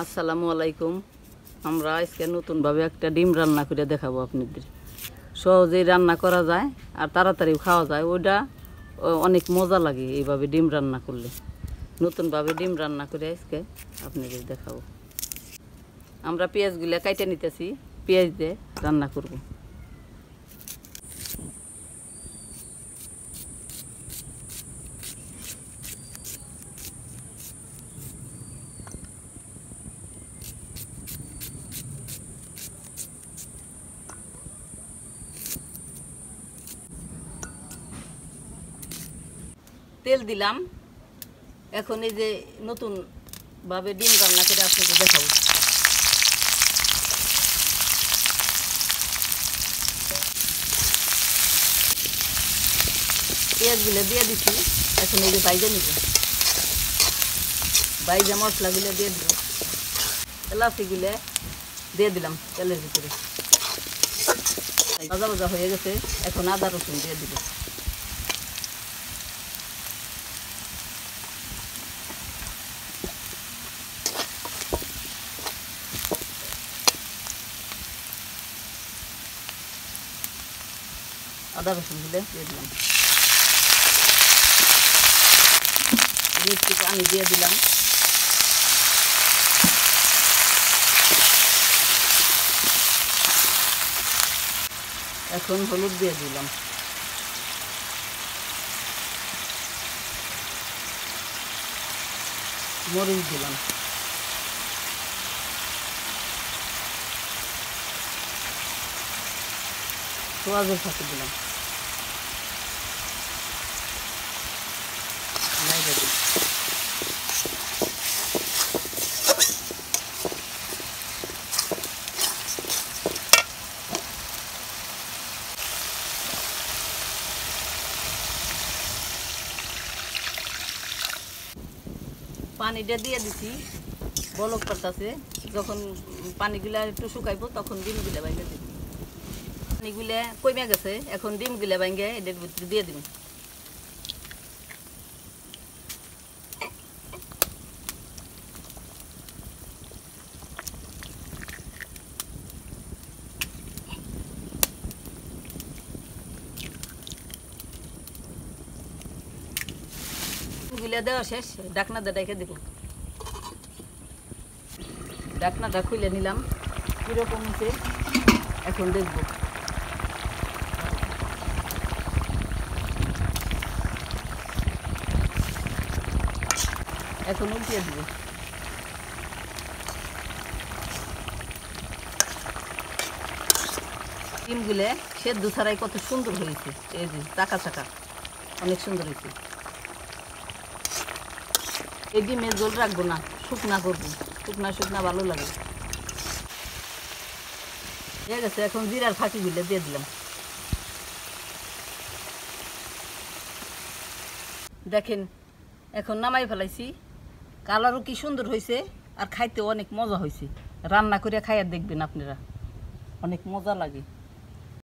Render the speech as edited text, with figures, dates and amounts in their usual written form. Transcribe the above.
আসসালামু আলাইকুম। আমরা আজকে নতুনভাবে একটা ডিম রান্না করে দেখাবো আপনাদের। সহজেই রান্না করা যায় আর তাড়াতাড়ি খাওয়া যায়, ওইটা অনেক মজা লাগে এইভাবে ডিম রান্না করলে। নতুনভাবে ডিম রান্না করে আজকে আপনাদের দেখাবো। আমরা পেঁয়াজগুলো কাইটে নিতেছি, পেঁয়াজ দিয়ে রান্না করব। তেল দিলাম। এখন এই যে নতুন ভাবে ডিম রান্না করে আপনাকে দেখাবো। পেঁয়াজগুলো দিয়ে দিচ্ছি, এখন এই যে বাইজা নিব, বাইজা মশলাগুলো দিয়ে দিব, এলাচিগুলো দিয়ে দিলাম তেলের ভিতরে। ভাজা ভাজা হয়ে গেছে, এখন আদা রসুন দিয়ে দিব। আদা রসুন দিলে দিয়ে দিলাম, একটু পানি দিয়ে দিলাম। এখন হলুদ দিয়ে দিলাম, মরিচ দিলাম, পেঁয়াজের ফাঁকি দিলাম, পানিটা দিয়ে দিছি, বলক করতেছে। যখন পানিগুলা একটু শুকাইবো তখন ডিমগুলা ভাঙে দিব। পানিগুলা কমে গেছে, এখন ডিমগুলা ভাঙে এদের ভিতরে দিয়ে দিব। ডিমগুলা দেওয়া শেষ, ঢাকনাটা রেখে দিব। ঢাকনাটা খুলে নিলাম, কীরকম হচ্ছে এখন দেখব। এখন উল্টিয়ে দিব। ডিমগুলো সেদ্ধ ছাড়াই কত সুন্দর হয়েছে, এই যে চাকা চাকা, অনেক সুন্দর হয়েছে। এই ডিমের ঝোল রাখবো না, শুকনা করবো, শুকনা শুকনা ভালো লাগে। ঠিক আছে, এখন জিরার ফাঁকিগুলো দিয়ে দিলাম। দেখেন এখন নামাই ফেলাইছি, কালারও কি সুন্দর হয়েছে আর খাইতেও অনেক মজা হয়েছে। রান্না করে খাইয়া দেখবেন আপনারা, অনেক মজা লাগে।